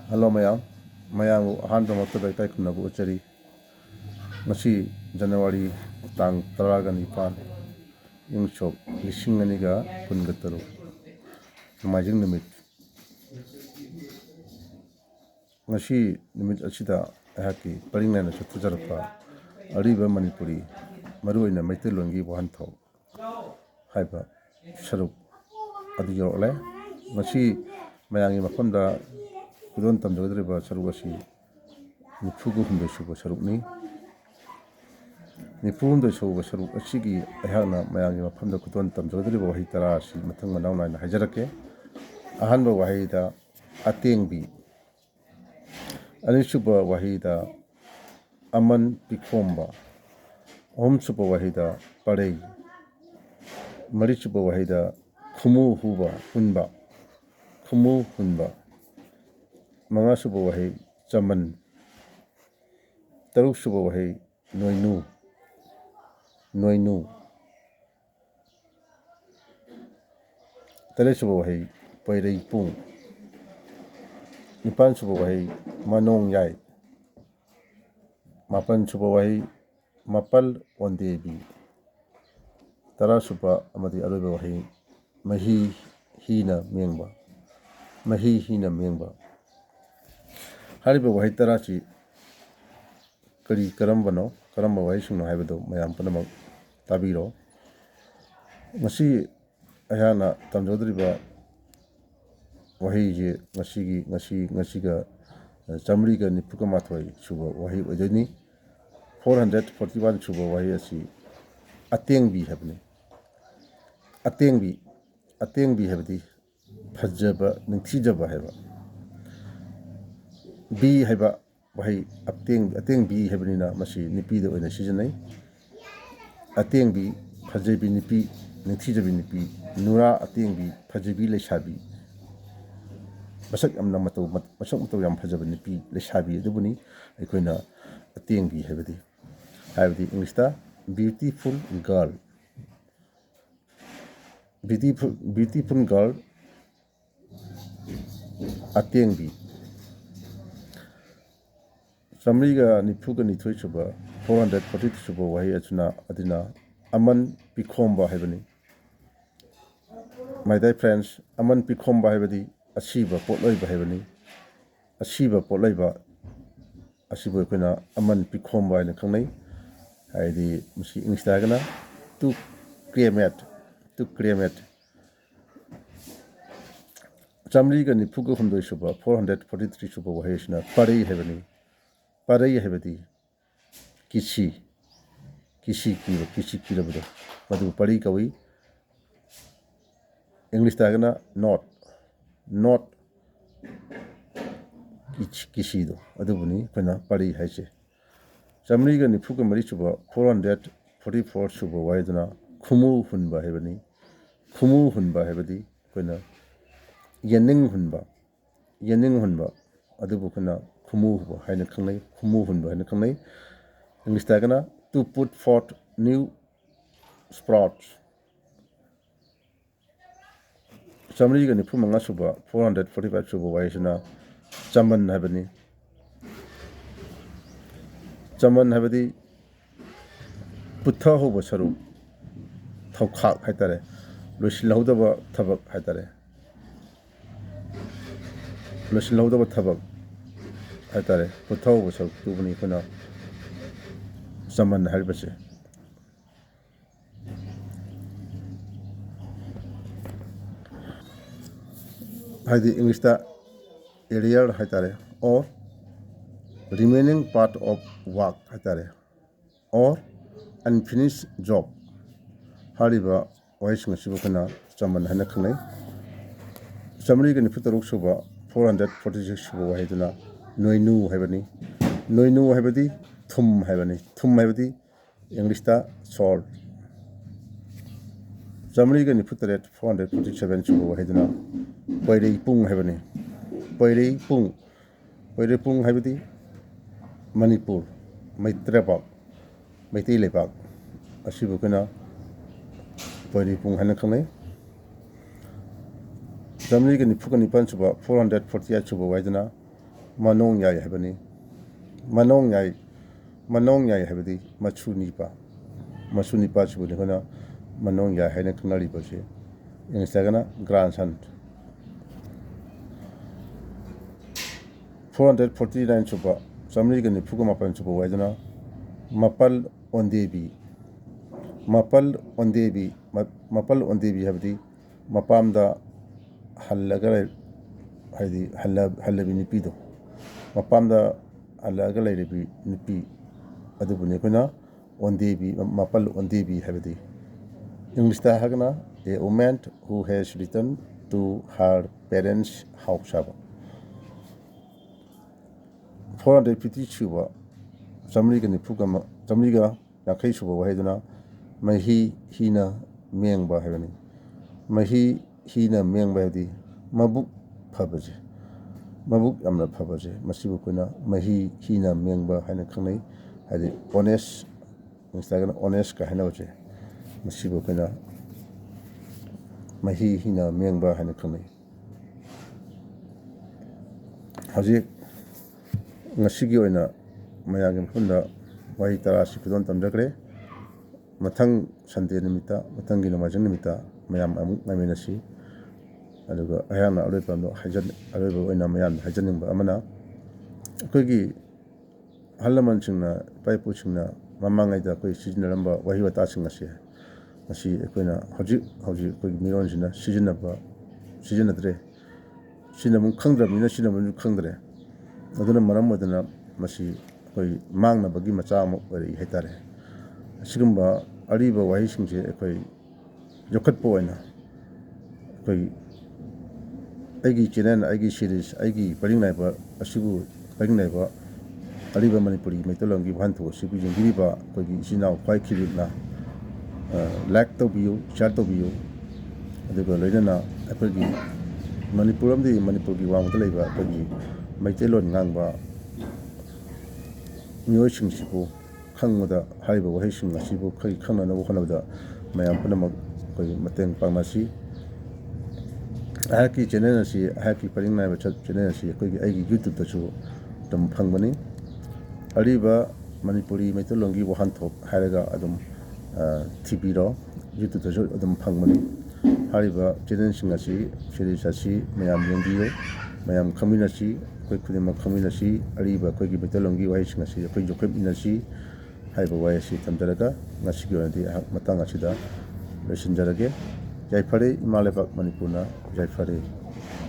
Hello mayam, mayam ahanba mattada kai kunnabu uchari. Ngasi January tang taraga nipan yung chok lising aniga kungataru. Namajing nimit. Ngasi nimit asida ahaki paringna chatujarapa Ariba Manipuri maruina Meiteilon gi wahnthok haiba saruk adu yorle. Ngasi mayangi mafamda kudon tamjogadriba saruk asi nifugu humbe suba sarukni. Nifundo suba saruk asigi ayhana mayangi mafamda kudon tamjogadriba wahi tara asi mathang manaw naina hajarake. Ahanba wahida atengbi Anisuba wahida aman pikomba Suba wahida parei Marisuba wahida kumu huba hunba kumu hunba Mangasuba wahi chaman Taruksuba wahi noinu noinu Taresuba wahi pairei pung Nipan suba wahi manong yai Mapan suba wahi mapal ondebi Tara suba amadi aruba wahi mahi hina mengba mahi hina mengba Hariba wahi tara si kari karambano karamba wahi sungno haibado mayam panamak tabiro Ngasi ayana tamjodriba wahi je ngasiga Jamriga nipuka mathwai suba wahi oidoni 441 suba wahi asi atengbi habni atengbi habdi phajjaba ningthijaba haiba bi haiba wahi atengbi habnina masi nipida oina sijanai atengbi phajjabi nipi ningthijabi nipi nura atengbi phajjabi leisabi masak amna matau yam phajaba nipi leisabi adubuni aikoina atengbi habdi English ta beautiful girl atengbi Jamriga nipuga nithoi suba 440 suba wahi achuna adina aman pikomba haibani My dear friends aman pikomba haibadi asiba potloiba haibani asiba potloiba asiba koina aman pikomba ina khangnai haidi musi English ta gana to cremate Jamriga nipuga humdoi suba 443 suba wahi achuna parei habadi kisi kirabado madu parei kawi English ta gana not kisido adubuni koina parei haise Jamriga nipuga mari suba 444 suba waiduna kumu hunba habadi koina yening hunba adubu koina kumu huba haina khangnai kumu hunba haina khangnai English ta gana to put forth new sprouts Jamriga nipu manga suba 445 suba waisuna chaman habadi putha hoba saru thaukhak haitare losilhaudaba thabak haitare putha hoba saru tubuni kuna chaman haibase haidi English ta area haitare or remaining part of work haitare or unfinished job hariba waising sibu kana chaman hana khangnai Jamriga nipu taruk suba 446 suba wahiduna noinu habadi thum habadi English ta salt Jamriga nipu taret 447 suba wahiduna pairei pung habadi Manipur Meiteilon asibu kana pairei pung hana khangnai Jamriga nipuga nipan suba 448 suba waiduna manong yai habani manong yai habadi machu nipa chibuni khona manong yai haina khnali base insagana grandson 449 chuba samri gani phuga mapan chuba waidana mapal ondebi habadi mapamda hallagara haidi hallabi nipido mapamda hallagara lairebi nipi adubuni khona ondebi mapal ondebi habadi English ta hagana a woman who has returned to her parents' house. 450 chuba samri gani phugama samriga yakai chuba wahiduna mahi hina mengba habani mahi hina mengba hadi mabuk phabaje mabuk amna phabaje masibu kuna mahi hina mengba haina khanai hadi honest instagram honest ka haina waje masibu kuna mahi hina mengba haina khanai haji ngasigi oina mayagim hunda wahi tarasi kudon tamjakre mathang sande nimita mathangi namajang nimita mayam amuk ngamenasi aduga ayana ore pamdo hajan ore bo oina mayam hajaningba amana koigi halaman singna paipu singna mamangai da koi sijinaramba wahi wata singasi masi koina hoji koigi miron sina sijinadre sinamun khangdramina sinamun khangdre aduna maram wadana masi koi mangna bagi macha amuk ori hetare sigumba ariba wahi singje koi jokatpo oina koi aigi channel aigi series aigi paringnaiba asibu paringnaiba Ariba Manipuri Meiteilon gi wahnthok asibu jingiriba koigi sinau khwai khiribna like tobiyu share tobiyu aduga loinana akoigi Manipuram di Manipur gi wangda leiba koigi Meiteilon ngangba miyoi singsibu khangda haiba wahi sing asibu khoi khanana wokhanawda mayam punamak koi mateng pangmasi ahaki channel asi ahaki paringnaiba channel asi koigi aigi YouTube tachu dum phangmani Ariba Manipuri Meiteilon gi wahnthok haraga adum TV ro YouTube tachu adum phangmani hariba channel sing asi series asi mayam yengbiyo mayam khaminasi koi khudima khaminasi Ariba koigi Meiteilon gi wahi sing asi koi jokhep inasi haiba wahi asi tamjaraga ngasigi onadi matang asida loisinjarage Jaifare Imalebak Manipurna Jaifare